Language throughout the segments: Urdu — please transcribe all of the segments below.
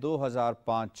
2005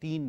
3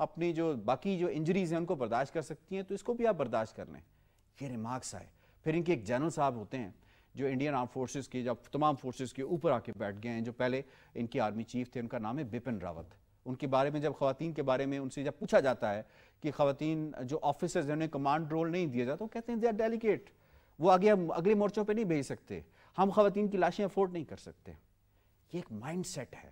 اپنی جو باقی جو انجریز ہیں ان کو برداشت کر سکتی ہیں تو اس کو بھی آپ برداشت کر لیں. یہ ریمارکس آئے. پھر ان کے ایک جنرل صاحب ہوتے ہیں جو انڈین آرم فورسز کی، جب تمام فورسز کے اوپر آ کے بیٹھ گئے ہیں، جو پہلے ان کی آرمی چیف تھے، ان کا نام ہے بپن راوت. ان کے بارے میں جب خواتین کے بارے میں ان سے جب پوچھا جاتا ہے کہ خواتین جو آفیسرز ہیں انہیں کمانڈ رول نہیں دیا جاتا، وہ کہتے ہیں دے آر ڈیلیگیٹ، وہ آگے اگلے مورچوں پہ نہیں بھیج سکتے، ہم خواتین کی لاشیں افورڈ نہیں کر سکتے. یہ ایک مائنڈ سیٹ ہے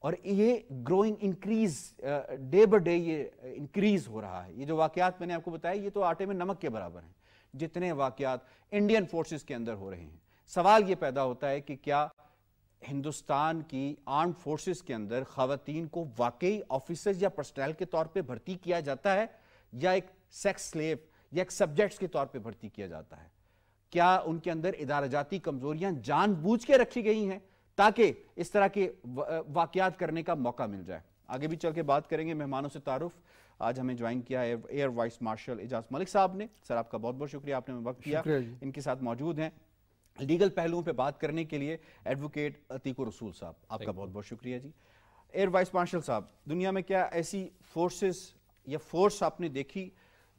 اور یہ growing increase day by day یہ انکریز ہو رہا ہے. یہ جو واقعات میں نے آپ کو بتایا یہ تو آٹے میں نمک کے برابر ہیں جتنے واقعات انڈین فورسز کے اندر ہو رہے ہیں. سوال یہ پیدا ہوتا ہے کہ کیا ہندوستان کی آرم فورسز کے اندر خواتین کو واقعی آفیسرز یا پرسنل کے طور پہ بھرتی کیا جاتا ہے یا ایک سیکس سلیو یا ایک سبجیکٹس کے طور پہ بھرتی کیا جاتا ہے؟ کیا ان کے اندر ادارہ جاتی کمزوریاں جان بوجھ کے رکھی گئی ہیں تاکہ اس طرح کے واقعات کرنے کا موقع مل جائے؟ آگے بھی چل کے بات کریں گے. مہمانوں سے تعارف آج ہمیں جوائن کیا ہے ایئر وائس مارشل اعجاز ملک صاحب نے. سر آپ کا بہت بہت شکریہ، آپ نے وقت دیا. ان کے ساتھ موجود ہیں لیگل پہلوؤں پہ بات کرنے کے لیے ایڈوکیٹ عتیق رسول صاحب، آپ کا بہت بہت شکریہ جی. ایئر وائس مارشل صاحب، دنیا میں کیا ایسی فورسز یا فورس آپ نے دیکھی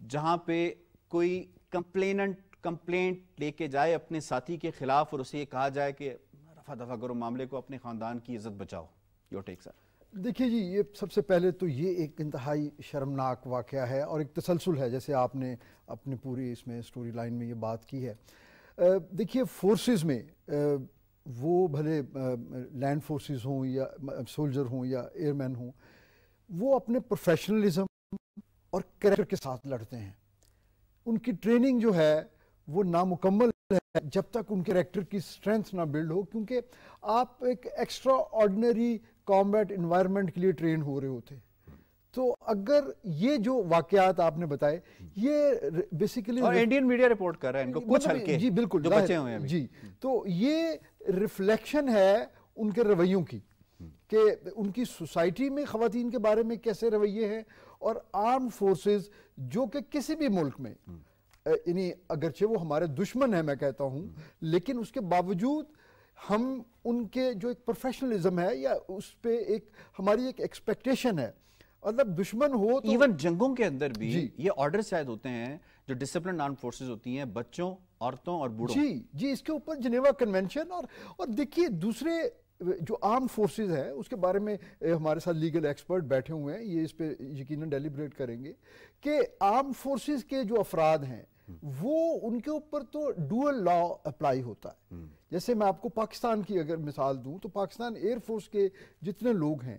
جہاں پہ کوئی کمپلینٹ لے کے جائے اپنے ساتھی کے خلاف اور اسے یہ کہا جائے کہ رفع دفع کرو معاملے کو، اپنے خاندان کی عزت بچاؤ؟ یور ٹیک سر. دیکھیے جی، یہ سب سے پہلے تو یہ ایک انتہائی شرمناک واقعہ ہے اور ایک تسلسل ہے، جیسے آپ نے اپنی پوری اس میں سٹوری لائن میں یہ بات کی ہے. دیکھیے فورسز میں وہ بھلے لینڈ فورسز ہوں یا سولجر ہوں یا ایئر مین ہوں، وہ اپنے پروفیشنلزم اور کریکٹر کے ساتھ لڑتے ہیں. ان کی ٹریننگ جو ہے وہ نامکمل ہے جب تک ان کے کریکٹر کی سٹرینتھ نہ بلڈ ہو، کیونکہ آپ ایک ایکسٹرا آرڈنری کامبیٹ انوائرمنٹ کے لیے ٹرین ہو رہے ہوتے ہیں. تو اگر یہ جو واقعات آپ نے بتائے یہ بیسیکلی اور انڈین میڈیا رپورٹ کر رہا ہے ان کو کچھ ہلکے جی بالکل جو بچے ہوئے ہیں جی، تو یہ ریفلیکشن ہے ان کے رویوں کی کہ ان کی سوسائٹی میں خواتین کے بارے میں کیسے رویے ہیں. اور آرم فورسز جو کہ کسی بھی ملک میں یعنی اگرچہ وہ ہمارے دشمن ہیں میں کہتا ہوں، لیکن اس کے باوجود ہم ان کے جو ایک پروفیشنلزم ہے یا اس پہ ایک ہماری ایک ایکسپیکٹیشن ہے، مطلب دشمن ہو تو ایون جنگوں کے اندر بھی یہ آرڈر شاید ہوتے ہیں جو ڈسپلن آرم فورسز ہوتی ہیں بچوں، عورتوں اور بوڑھوں. جی اس کے اوپر جنیوا کنونشن اور دیکھیے دوسرے جو آرم فورسز ہے اس کے بارے میں ہمارے ساتھ لیگل ایکسپرٹ بیٹھے ہوئے ہیں، یہ اس پہ یقیناً ڈیلیبریٹ کریں گے کہ آرم فورسز کے جو افراد ہیں وہ ان کے اوپر تو ڈوئل لا اپلائی ہوتا ہے. جیسے میں آپ کو پاکستان کی اگر مثال دوں تو پاکستان ایئر فورس کے جتنے لوگ ہیں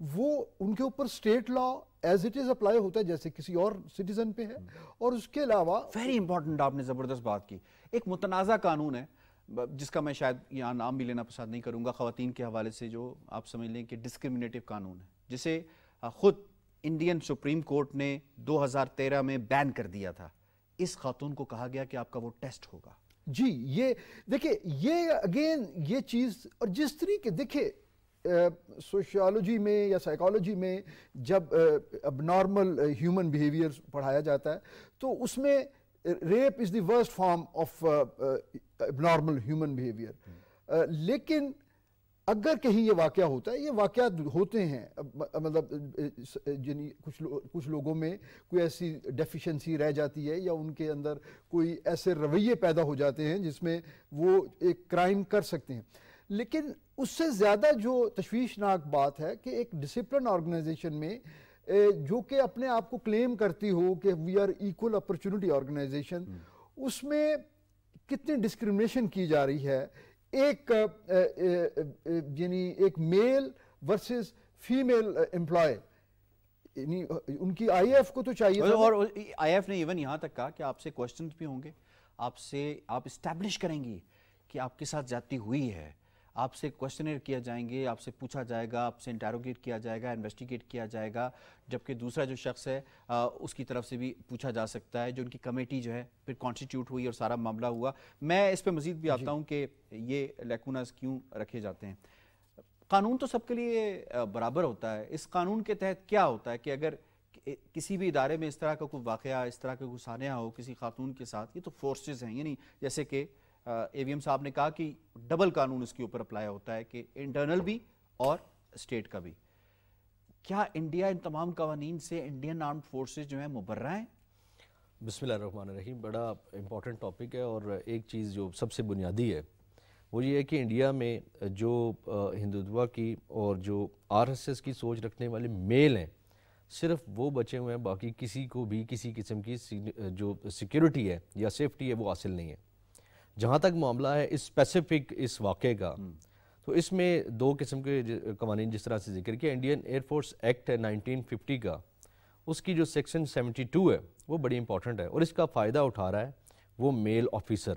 وہ ان کے اوپر state law as it is apply ہوتا ہے جیسے کسی اور سٹیزن پہ ہے. اور اس کے علاوہ ویری امپورٹنٹ آپ نے زبردست بات کی، ایک متنازع قانون ہے جس کا میں شاید یہاں نام بھی لینا پسند نہیں کروں گا خواتین کے حوالے سے، جو آپ سمجھ لیں کہ ڈسکرمنیٹو قانون ہے جسے خود انڈین سپریم کورٹ نے 2013 میں بین کر دیا تھا. اس خاتون کو کہا گیا کہ آپ کا وہ ٹیسٹ ہوگا. جی یہ دیکھیں یہ اگین یہ چیز، اور جس طریقے دیکھیں سوشیالوجی میں یا سائیکالوجی میں جب اب نارمل ہیومن بیہیویئر پڑھایا جاتا ہے تو اس میں rape is the worst form of normal human behaviour. لیکن اگر کہیں یہ واقعہ ہوتا ہے، یہ واقعات ہوتے ہیں، مطلب کچھ لوگوں میں کوئی ایسی ڈیفیشنسی رہ جاتی ہے یا ان کے اندر کوئی ایسے رویے پیدا ہو جاتے ہیں جس میں وہ ایک کرائم کر سکتے ہیں. لیکن اس سے زیادہ جو تشویشناک بات ہے کہ ایک ڈسپلن آرگنائزیشن میں جو کہ اپنے آپ کو کلیم کرتی ہو کہ we are equal opportunity organisation, اس میں کتنی ڈسکرمنیشن کی جا رہی ہے. یعنی ایک میل ورسز فیمیل امپلائی، یعنی ان کی آئی ایف کو تو چاہیے تھا، اور آئی ایف نے ایون یہاں تک کہا کہ آپ سے کوسچنز بھی ہوں گے، آپ اسٹیبلش کریں گی کہ آپ کے ساتھ زیادتی ہوئی ہے، آپ سے کوسچنر کیا جائیں گے، آپ سے پوچھا جائے گا، آپ سے انٹیروگیٹ کیا جائے گا، انویسٹیگیٹ کیا جائے گا، جبکہ دوسرا جو شخص ہے اس کی طرف سے بھی پوچھا جا سکتا ہے. جو ان کی کمیٹی جو ہے پھر کانسٹیٹیوٹ ہوئی اور سارا معاملہ ہوا. میں اس پہ مزید بھی آتا ہوں کہ یہ لیکوناز کیوں رکھے جاتے ہیں. قانون تو سب کے لیے برابر ہوتا ہے. اس قانون کے تحت کیا ہوتا ہے کہ اگر کسی بھی ادارے میں اس طرح کا کوئی واقعہ، اس طرح کا کوئی سانحہ ہو کسی خاتون کے ساتھ، یہ تو فورسز ہیں، یعنی جیسے کہ اے وی ایم صاحب نے کہا کہ ڈبل قانون اس کے اوپر اپلائی ہوتا ہے کہ انٹرنل بھی اور اسٹیٹ کا بھی. کیا انڈیا ان تمام قوانین سے انڈین آرمڈ فورسز جو ہیں مبرہ ہیں؟ بسم اللہ الرحمن الرحیم. بڑا امپورٹنٹ ٹاپک ہے، اور ایک چیز جو سب سے بنیادی ہے وہ یہ ہے کہ انڈیا میں جو ہندوتوا کی اور جو RSS کی سوچ رکھنے والے میل ہیں صرف وہ بچے ہوئے ہیں، باقی کسی کو بھی کسی قسم کی جو سیکیورٹی ہے یا سیفٹی ہے وہ حاصل نہیں ہے. جہاں تک معاملہ ہے اسپیسیفک اس واقعے کا، تو اس میں دو قسم کے قوانین جس طرح سے ذکر کیا. انڈین ایئر فورس ایکٹ ہے 1950 کا، اس کی جو سیکشن 72 ہے وہ بڑی امپورٹنٹ ہے، اور اس کا فائدہ اٹھا رہا ہے وہ میل آفیسر.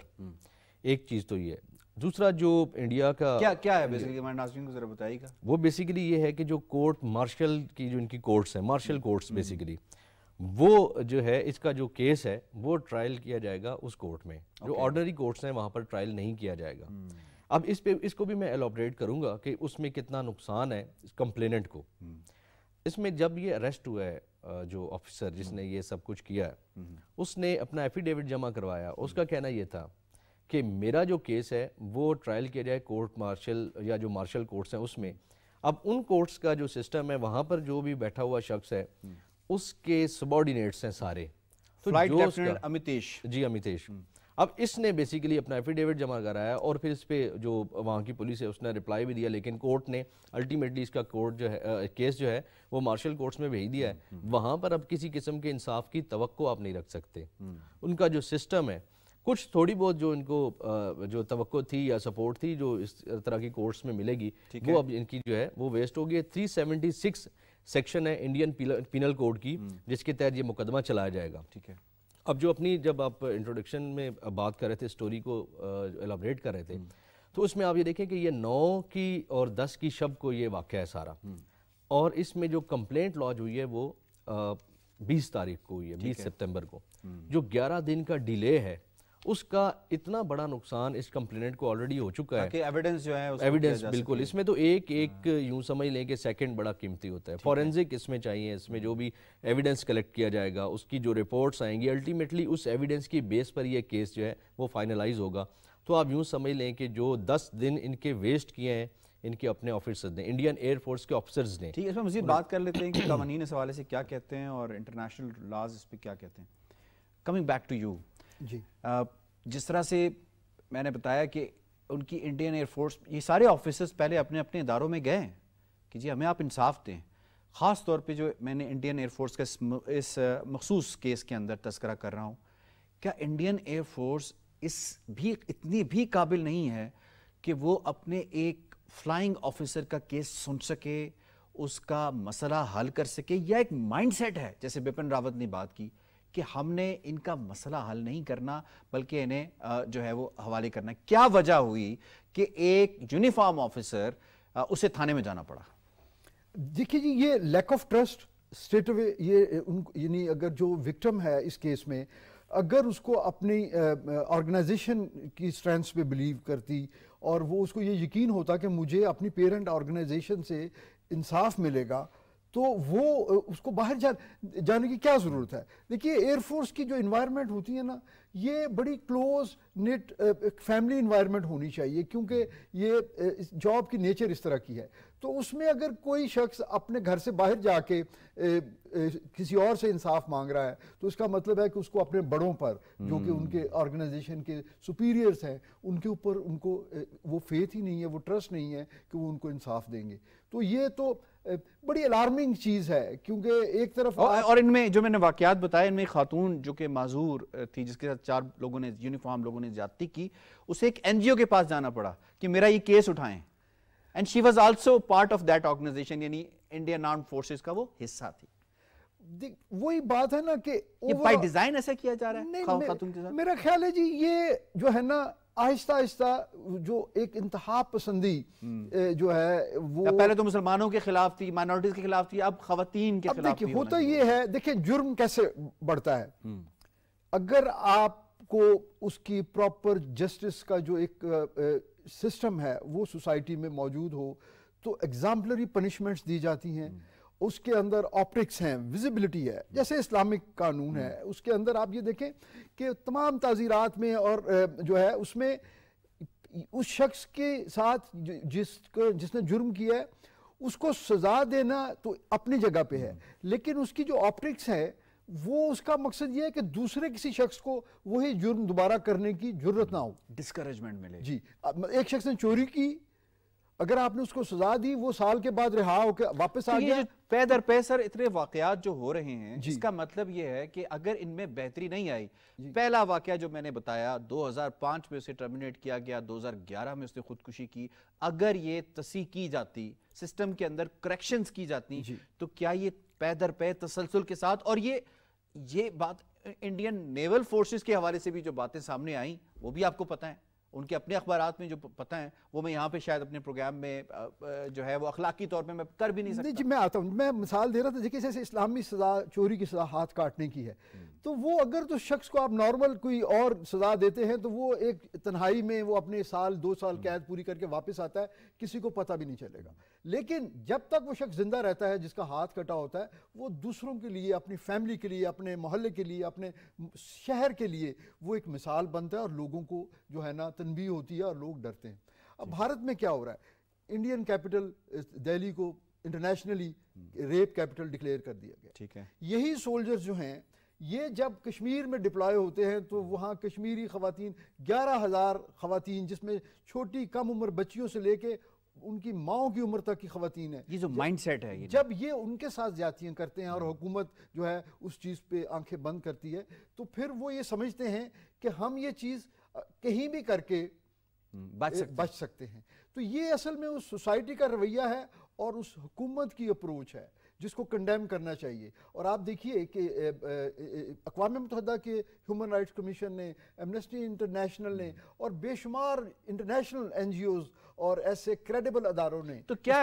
ایک چیز تو یہ ہے. دوسرا جو انڈیا کا کیا ہے بیسیکلی، ہمارے ناظرین کو ذرا بتائیے گا. وہ بیسیکلی یہ ہے کہ جو کورٹ مارشل کی جو ان کی کورٹس ہیں، مارشل کورٹس بیسیکلی، وہ جو ہے اس کا جو کیس ہے وہ ٹرائل کیا جائے گا اس کورٹ میں. جو آرڈنری کورٹس ہیں وہاں پر ٹرائل نہیں کیا جائے گا. اب اس کو بھی میں ایلابریٹ کروں گا کہ اس میں کتنا نقصان ہے کمپلیننٹ کو. اس میں جب یہ اریسٹ ہوا ہے جو آفیسر جس نے یہ سب کچھ کیا ہے، اس نے اپنا ایفیڈیوٹ جمع کروایا. اس کا کہنا یہ تھا کہ میرا جو کیس ہے وہ ٹرائل کیا جائے کورٹ مارشل یا جو مارشل کورٹس ہیں اس میں. اب ان کورٹس کا جو سسٹم ہے وہاں پر جو بھی بیٹھا ہوا شخص ہے اس کے سبارڈینیٹس ہیں سارے. Flight lieutenant Amitesh. جی امیتیش. اب اس نے بیسیکلی اپنا ایفیڈیوٹ جمع کرایا اور پھر اس پہ جو وہاں کی پولیس ہے اس نے رپلائی بھی دیا، لیکن کورٹ نے الٹیمیٹلی اس کا کورٹ جو ہے کیس جو ہے وہ مارشل کورٹس میں بھیج دیا ہے. وہاں پر اب کسی قسم کے انصاف کی توقع آپ نہیں رکھ سکتے. ان کا جو سسٹم ہے کچھ تھوڑی بہت جو ان کو جو توقع تھی یا سپورٹ تھی جو اس طرح کی کورٹس میں ملے گی وہ اب ان کی جو ہے وہ ویسٹ ہو گئی. 376 سیکشن ہے انڈین پینل کوڈ کی جس کے تحت یہ مقدمہ چلایا جائے گا. ٹھیک ہے. اب جو اپنی جب آپ انٹروڈکشن میں بات کر رہے تھے، سٹوری کو ایلابریٹ کر رہے تھے، تو اس میں آپ یہ دیکھیں کہ یہ 9 کی اور 10 کی شب کو یہ واقعہ ہے سارا، اور اس میں جو کمپلینٹ لانچ ہوئی ہے وہ 20 تاریخ کو ہوئی ہے، 20 ستمبر کو. جو 11 دن کا ڈیلے ہے اس کا اتنا بڑا نقصان اس کمپلینٹ کو آلریڈی ہو چکا ہے. ایویڈنس جو ہے ایویڈنس بالکل اس میں تو ایک یوں سمجھ لیں کہ سیکنڈ بڑا قیمتی ہوتا ہے. فورینزک اس میں چاہیے، اس میں جو بھی ایویڈنس کلیکٹ کیا جائے گا اس کی جو رپورٹس آئیں گی الٹیمیٹلی اس ایویڈنس کی بیس پر یہ کیس جو ہے وہ فائنلائز ہوگا. تو آپ یوں سمجھ لیں کہ جو 10 دن ان کے ویسٹ کیے ہیں ان کے اپنے آفیسرز نے، انڈین ایئر فورس کے آفیسرز نے. ٹھیک ہے، اس میں مزید بات کر لیتے ہیں کہ قوانین اس حوالے سے کیا کہتے ہیں اور انٹرنیشنل لاز اس پہ کیا کہتے ہیں. کمنگ بیک ٹو یو، جی جس طرح سے میں نے بتایا کہ ان کی انڈین ایئر فورس یہ سارے آفیسرز پہلے اپنے اپنے اداروں میں گئے ہیں کہ جی ہمیں آپ انصاف دیں. خاص طور پہ جو میں نے انڈین ایئر فورس کا اس مخصوص کیس کے اندر تذکرہ کر رہا ہوں، کیا انڈین ایئر فورس اتنی بھی قابل نہیں ہے کہ وہ اپنے ایک فلائنگ آفیسر کا کیس سن سکے، اس کا مسئلہ حل کر سکے؟ یا ایک مائنڈ سیٹ ہے جیسے بپن راوت نے بات کی کہ ہم نے ان کا مسئلہ حل نہیں کرنا بلکہ انہیں جو ہے وہ حوالے کرنا. کیا وجہ ہوئی کہ ایک یونیفارم آفیسر اسے تھانے میں جانا پڑا؟ دیکھیے جی، یہ lack of trust straight away, یہ یعنی اگر جو وکٹم ہے اس کیس میں اگر اس کو اپنی آرگنائزیشن کی اسٹرینتھس پہ بلیو کرتی اور وہ اس کو یہ یقین ہوتا کہ مجھے اپنی پیرنٹ آرگنائزیشن سے انصاف ملے گا، تو وہ اس کو باہر جانے کی کیا ضرورت ہے. دیکھیے ایئر فورس کی جو انوائرمنٹ ہوتی ہے نا، یہ بڑی کلوز نٹ فیملی انوائرمنٹ ہونی چاہیے، کیونکہ یہ جاب کی نیچر اس طرح کی ہے. تو اس میں اگر کوئی شخص اپنے گھر سے باہر جا کے کسی اور سے انصاف مانگ رہا ہے تو اس کا مطلب ہے کہ اس کو اپنے بڑوں پر جو کہ ان کے آرگنائزیشن کے سپیریئرز ہیں ان کے اوپر ان کو وہ فیتھ ہی نہیں ہے، وہ ٹرسٹ نہیں ہے کہ وہ ان کو انصاف دیں گے. تو یہ تو بڑی الارمنگ چیز ہے، کیونکہ ایک طرف اور ان میں جو میں نے واقعات بتائے ان میں خاتون جو کہ معذور تھی جس کے ساتھ 4 لوگوں نے یونیفارم لوگوں نے زیادتی کی، اسے ایک NGO کے پاس جانا پڑا کہ میرا یہ کیس اٹھائیں. And she was also part of that organisation, یعنی انڈین آرمڈ فورسز کا وہ حصہ تھی. وہی بات ہے نا کہ یہ بائی ڈیزائن ایسا کیا جا رہا ہے خاتون کے ساتھ. میرا خیال ہے جی یہ جو ہے نا آہستہ آہستہ جو ایک انتہا پسندی جو ہے وہ پہلے تو مسلمانوں کے خلاف تھی، مائنورٹیز کے خلاف تھی، اب خواتین کے خلاف. دیکھیں ہوتا یہ ہے، دیکھیں جرم کیسے بڑھتا ہے. اگر آپ کو اس کی پراپر جسٹس کا جو ایک سسٹم ہے وہ سوسائٹی میں موجود ہو تو ایگزامپلری پنشمنٹس دی جاتی ہیں، اس کے اندر آپٹکس ہیں، ویزیبلٹی ہے، جیسے اسلامک قانون ہے اس کے اندر آپ یہ دیکھیں کہ تمام تعزیرات میں اور جو ہے اس میں اس شخص کے ساتھ جس نے جرم کیا ہے اس کو سزا دینا تو اپنی جگہ پہ ہے، لیکن اس کی جو آپٹکس ہے وہ اس کا مقصد یہ ہے کہ دوسرے کسی شخص کو وہی جرم دوبارہ کرنے کی جرت نہ ہو، ڈسکریجمنٹ ملے. جی. ایک شخص نے چوری کی، اگر آپ نے اس کو سزا دی، وہ سال کے بعد رہا ہو کے واپس آ گیا. پے در پے سر اتنے واقعات جو ہو رہے ہیں، اس کا مطلب یہ ہے کہ اگر ان میں بہتری نہیں آئی، پہلا واقعہ جو میں نے بتایا 2005 میں اسے ٹرمینیٹ کیا گیا، 2011 میں اس نے خودکشی کی، اگر یہ تصحیح کی جاتی، سسٹم کے اندر کریکشنز کی جاتی، تو کیا یہ پے در پے تسلسل کے ساتھ، اور یہ بات انڈین نیول فورسز کے حوالے سے بھی جو باتیں سامنے آئیں وہ بھی آپ کو پتہ ہیں، ان کے اپنے اخبارات میں جو پتہ ہیں وہ میں یہاں پہ شاید اپنے پروگرام میں جو ہے وہ اخلاقی طور پہ میں کر بھی نہیں سکتا. جی میں آتا ہوں، میں مثال دے رہا تھا، دیکھیں جیسے اسلامی سزا چوری کی سزا ہاتھ کاٹنے کی ہے، تو وہ اگر تو شخص کو آپ نارمل کوئی اور سزا دیتے ہیں تو وہ ایک تنہائی میں وہ اپنے سال 2 سال قید پوری کر کے واپس آتا ہے، کسی کو پتہ بھی نہیں چلے گا. لیکن جب تک وہ شخص زندہ رہتا ہے جس کا ہاتھ کٹا ہوتا ہے، وہ دوسروں کے لیے، اپنی فیملی کے لیے، اپنے محلے کے لیے، اپنے شہر کے لیے وہ ایک مثال بنتا ہے، اور لوگوں کو جو ہے نا تنبیہ ہوتی ہے اور لوگ ڈرتے ہیں. اب بھارت میں کیا ہو رہا ہے، انڈین کیپٹل دہلی کو انٹرنیشنلی ریپ کیپٹل ڈکلیئر کر دیا گیا. ٹھیک ہے. یہی سولجرز جو ہیں یہ جب کشمیر میں ڈپلائے ہوتے ہیں تو وہاں کشمیری خواتین 11,000 خواتین، جس میں چھوٹی کم عمر بچیوں سے لے کے ان کی ماؤں کی عمر تک کی خواتین ہیں، یہ جو مائنڈ سیٹ ہے، جب یہ ان کے ساتھ زیادتیاں کرتے ہیں اور حکومت جو ہے اس چیز پہ آنکھیں بند کرتی ہے، تو پھر وہ یہ سمجھتے ہیں کہ ہم یہ چیز کہیں بھی کر کے بچ سکتے ہیں. تو یہ اصل میں اس سوسائٹی کا رویہ ہے اور اس حکومت کی اپروچ ہے جس کو کنڈیم کرنا چاہیے. اور آپ دیکھیے کہ اقوام متحدہ کے ہیومن رائٹس کمیشن نے، ایمنسٹی انٹرنیشنل نے، اور بے شمار انٹرنیشنل این جی اوز اور ایسے کریڈیبل اداروں نے، تو کیا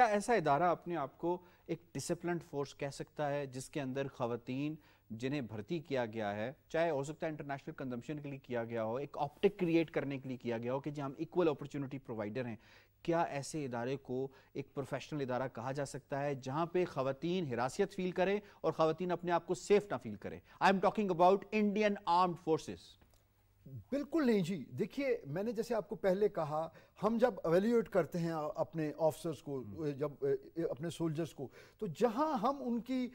ایسا ادارہ اپنے آپ کو ایک ڈسپلنڈ فورس کہہ سکتا ہے جس کے اندر خواتین جنہیں بھرتی کیا گیا ہے، چاہے ہو سکتا ہے انٹرنیشنل کنزمپشن کے لیے کیا گیا ہو، ایک آپٹک کریٹ کرنے کے لیے کیا گیا ہو کہ جی ہم ایکول اپرچونٹی پرووائڈر ہیں، کیا ایسے ادارے کو ایک پروفیشنل ادارہ کہا جا سکتا ہے جہاں پہ خواتین حراسیت فیل کریں اور خواتین اپنے آپ کو سیف نہ فیل کریں؟ I am talking about Indian armed forces. بالکل نہیں جی. دیکھیے میں نے جیسے آپ کو پہلے کہا، ہم جب ایویلیویٹ کرتے ہیں اپنے آفیسرز کو، جب اپنے سولجرز کو، تو جہاں ہم ان کی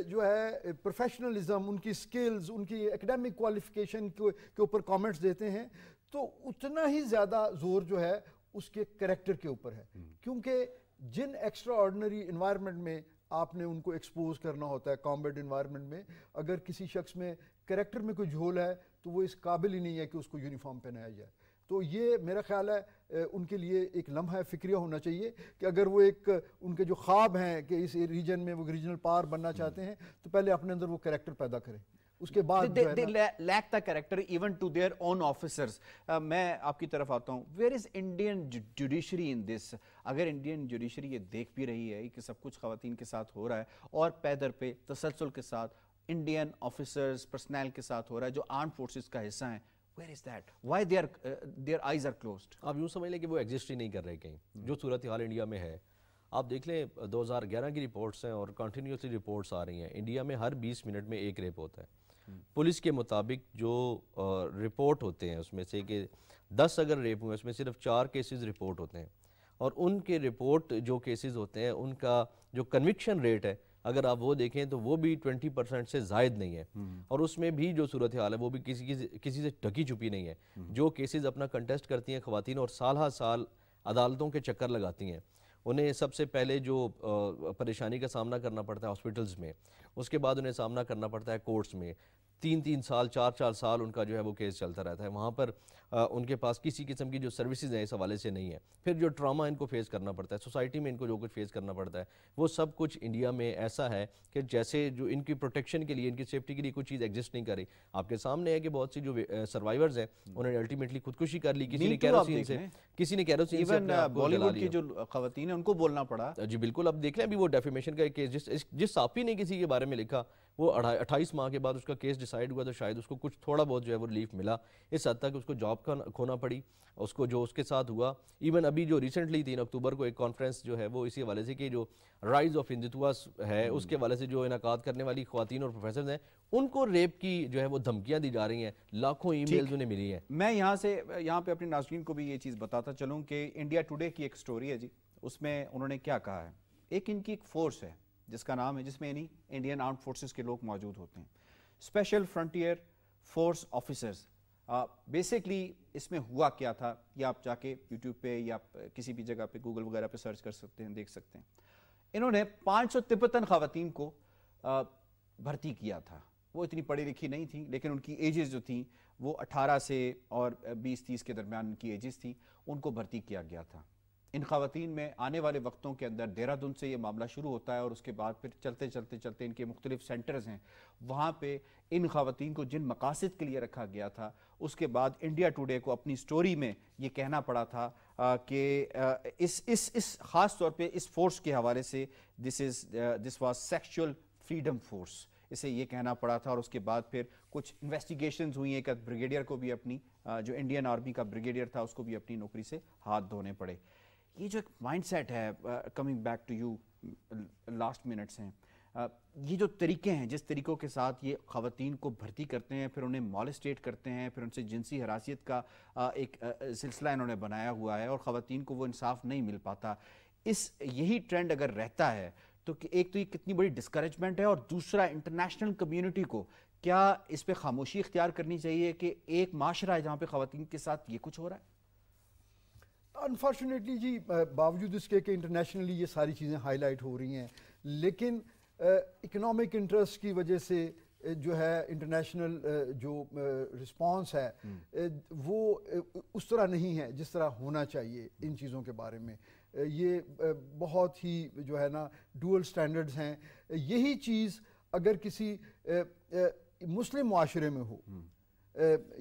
جو ہے پروفیشنلزم، ان کی سکلز، ان کی ایکڈیمک کوالیفیکیشن کے اوپر کامنٹس دیتے ہیں، تو اتنا ہی زیادہ زور جو ہے اس کے کریکٹر کے اوپر ہے. کیونکہ جن ایکسٹرا آرڈنری انوائرمنٹ میں آپ نے ان کو ایکسپوز کرنا ہوتا ہے، کامبیٹ انوائرمنٹ میں، اگر کسی شخص میں کریکٹر میں کوئی جھول ہے تو وہ اس قابل ہی نہیں ہے کہ اس کو یونیفارم پہنایا جائے. تو یہ میرا خیال ہے ان کے لیے ایک لمحہ فکریہ ہونا چاہیے کہ اگر وہ ایک ان کے جو خواب ہیں کہ اس ریجن میں وہ ریجنل پاور بننا چاہتے ہیں، تو پہلے اپنے اندر وہ کریکٹر پیدا کریں. اس کے بعد they lack the character even to their own officers. میں آپ کی طرف آتا ہوں. Where is Indian judiciary in this? اگر انڈین جوڈیشری یہ دیکھ بھی رہی ہے کہ سب کچھ خواتین کے ساتھ ہو رہا ہے اور پے در پے تسلسل کے ساتھ انڈین آفیسرز پرسنل کے ساتھ ہو رہا ہے جو آرم فورسز کا حصہ ہیں، where is that? Why their eyes are closed? آپ یوں سمجھ لیں کہ وہ ایگزسٹ ہی نہیں کر رہے کہیں. جو صورتحال انڈیا میں ہے، آپ دیکھ لیں 2011 کی رپورٹس ہیں اور کنٹینیوسلی رپورٹس آ رہی ہیں، انڈیا میں ہر 20 منٹ میں ایک ریپ ہوتا ہے. پولیس کے مطابق جو رپورٹ ہوتے ہیں اس میں سے کہ 10 اگر ریپ ہوئے، اس میں صرف 4 کیسز رپورٹ ہوتے ہیں، اور ان کے رپورٹ جو کیسز ہوتے ہیں ان کا جو کنوکشن ریٹ ہے اگر آپ وہ دیکھیں تو وہ بھی 20% سے زائد نہیں ہے. اور اس میں بھی جو صورتحال ہے وہ بھی کسی سے ڈھکی چھپی نہیں ہے. جو کیسز اپنا کنٹیسٹ کرتی ہیں خواتین اور سال ہر سال عدالتوں کے چکر لگاتی ہیں، انہیں سب سے پہلے جو پریشانی کا سامنا کرنا پڑتا ہے ہاسپٹلز میں، اس کے بعد انہیں سامنا کرنا پڑتا ہے کورٹس میں. 3 سال 4 سال ان کا جو ہے وہ کیس چلتا رہتا ہے. وہاں پر ان کے پاس کسی قسم کی جو سروسز ہیں اس حوالے سے نہیں ہے. پھر جو ٹراما ان کو فیس کرنا پڑتا ہے، سوسائٹی میں ان کو جو کچھ فیس کرنا پڑتا ہے، وہ سب کچھ انڈیا میں ایسا ہے کہ جیسے جو ان کی پروٹیکشن کے لیے، ان کی سیفٹی کے لیے کوئی چیز ایگزسٹ نہیں کر رہی. آپ کے سامنے ہے کہ بہت سی جو سروائیورز ہیں انہوں نے الٹیمیٹلی خودکشی کر لی. کسی نے کیروسین سے ایون بالی ووڈ کی جو خواتین ہیں ان کو بولنا پڑا. جی بالکل. اب دیکھ لیں ابھی وہ ڈیفیمیشن کا کیس جس صحافی نے کسی کے بارے میں لکھا، وہ 28 ماہ کے بعد اس کا کیس ڈیسائیڈ ہوا تو شاید اس کو کچھ تھوڑا بہت جو ہے وہ ریلیف ملا. اس حد تک اس کو جاب کا کھونا پڑی اس کو جو اس کے ساتھ ہوا. ایون ابھی جو ریسنٹلی 3 اکتوبر کو ایک کانفرنس جو ہے وہ اسی حوالے سے کہ جو رائز آف ہندوتوا ہے اس کے حوالے سے جو انعقاد کرنے والی خواتین اور پروفیسرز ہیں ان کو ریپ کی جو ہے وہ دھمکیاں دی جا رہی ہیں. لاکھوں ای میلز انہیں ملی ہیں. میں یہاں پہ اپنے ناظرین کو بھی یہ چیز بتاتا چلوں کہ انڈیا ٹوڈے کی ایک سٹوری ہے جی، اس میں انہوں نے کیا کہا ہے. ایک ان کی ایک فورس ہے جس کا نام ہے, جس میں یعنی انڈین آرمڈ فورسز کے لوگ موجود ہوتے ہیں, special frontier force officers. Basically اس میں ہوا کیا تھا یہ آپ جا کے یوٹیوب پہ یا کسی بھی جگہ پہ گوگل وغیرہ پہ سرچ کر سکتے ہیں, دیکھ سکتے ہیں. انہوں نے 553 خواتین کو بھرتی کیا تھا. وہ اتنی پڑھی لکھی نہیں تھیں لیکن ان کی ایجز جو تھیں وہ 18 سے اور 20-30 کے درمیان ان کی ایجز تھیں, ان کو بھرتی کیا گیا تھا. ان خواتین میں آنے والے وقتوں کے اندر دہرادون سے یہ معاملہ شروع ہوتا ہے اور اس کے بعد پھر چلتے چلتے ان کے مختلف سینٹرز ہیں, وہاں پہ ان خواتین کو جن مقاصد کے لیے رکھا گیا تھا, اس کے بعد انڈیا ٹوڈے کو اپنی سٹوری میں یہ کہنا پڑا تھا کہ اس خاص طور پہ اس فورس کے حوالے سے this was sexual freedom force, اسے یہ کہنا پڑا تھا. اور اس کے بعد پھر کچھ انویسٹیگیشنز ہوئی ہیں کہ بریگیڈیئر کو بھی اپنی جو انڈین آرمی کا بریگیڈیئر تھا اس کو بھی اپنی نوکری سے ہاتھ دھونے پڑے. یہ جو ایک مائنڈ سیٹ ہے, coming back to you last minutes ہیں, یہ جو طریقے ہیں جس طریقوں کے ساتھ یہ خواتین کو بھرتی کرتے ہیں, پھر انہیں مالسٹیٹ کرتے ہیں, پھر ان سے جنسی ہراسیت کا ایک سلسلہ انہوں نے بنایا ہوا ہے اور خواتین کو وہ انصاف نہیں مل پاتا. یہی ٹرینڈ اگر رہتا ہے تو ایک تو یہ کتنی بڑی ڈسکریجمنٹ ہے, اور دوسرا انٹرنیشنل کمیونٹی کو کیا اس پہ خاموشی اختیار کرنی چاہیے کہ ایک معاشرہ ہے جہاں پہ خواتین کے ساتھ یہ کچھ ہو رہا ہے. انفارچونیٹلی جی, باوجود اس کے کہ انٹرنیشنلی یہ ساری چیزیں ہائی لائٹ ہو رہی ہیں, لیکن اکنامک انٹرسٹ کی وجہ سے جو ہے انٹرنیشنل جو رسپانس ہے وہ اس طرح نہیں ہے جس طرح ہونا چاہیے ان چیزوں کے بارے میں. یہ بہت ہی جو ہے نا ڈوئل سٹینڈرڈز ہیں. یہی چیز اگر کسی مسلم معاشرے میں ہو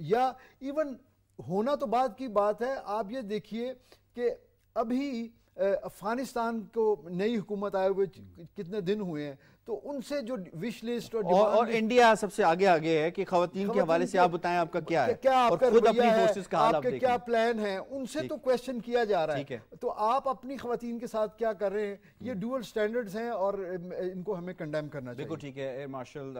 یا ایون ہونا تو بعد کی بات ہے. آپ یہ دیکھیے کہ ابھی افغانستان کو نئی حکومت آئے ہوئے کتنے دن ہوئے ہیں, تو ان سے جو وش لسٹ اور انڈیا سب سے آگے ہے کہ خواتین کے حوالے سے آپ بتائیں آپ کا کیا ہے, اور خود اپنی فورسز کا حال آپ کے کیا پلان ہیں, ان سے تو کویسچن کیا جا رہا ہے. تو آپ اپنی خواتین کے ساتھ کیا کر رہے ہیں, یہ ڈوئل سٹینڈرڈز ہیں اور ان کو ہمیں کنڈیم کرنا چاہیے. بالکل ٹھیک ہے. ایئر مارشل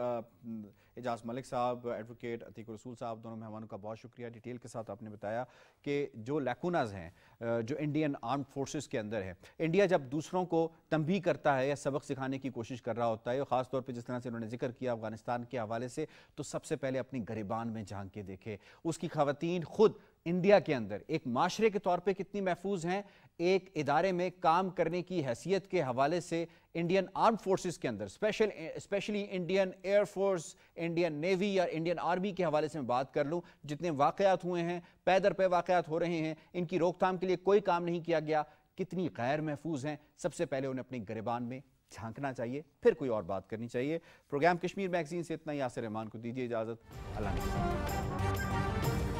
اعجاز ملک صاحب, ایڈوکیٹ عتیق رسول صاحب, دونوں مہمانوں کا بہت شکریہ. ڈیٹیل کے ساتھ آپ نے بتایا کہ جو لیکوناز ہیں جو انڈین آرمڈ فورسز کے اندر ہے, انڈیا جب دوسروں کو تنبیہ کرتا ہے یا سبق سکھانے کی کوشش کر رہا ہوتا ہے, خاص طور پہ جس طرح سے انہوں نے ذکر کیا افغانستان کے حوالے سے, تو سب سے پہلے اپنی گریبان میں جھانک کے دیکھے اس کی خواتین خود انڈیا کے اندر ایک معاشرے کے طور پہ کتنی محفوظ ہیں, ایک ادارے میں کام کرنے کی حیثیت کے حوالے سے انڈین آرمڈ فورسز کے اندر especially Indian air force, Indian navy یا انڈین آرمی کے حوالے سے میں بات کر لوں, جتنے واقعات ہوئے ہیں, پے در پے واقعات ہو رہے ہیں, ان کی روک تھام کے لیے کوئی کام نہیں کیا گیا, کتنی غیر محفوظ ہیں. سب سے پہلے انہیں اپنی گریبان میں جھانکنا چاہیے, پھر کوئی اور بات کرنی چاہیے. پروگرام کشمیر میگزین سے اتنا ہی. یاسر رحمان کو دیجیے اجازت. اللہ نے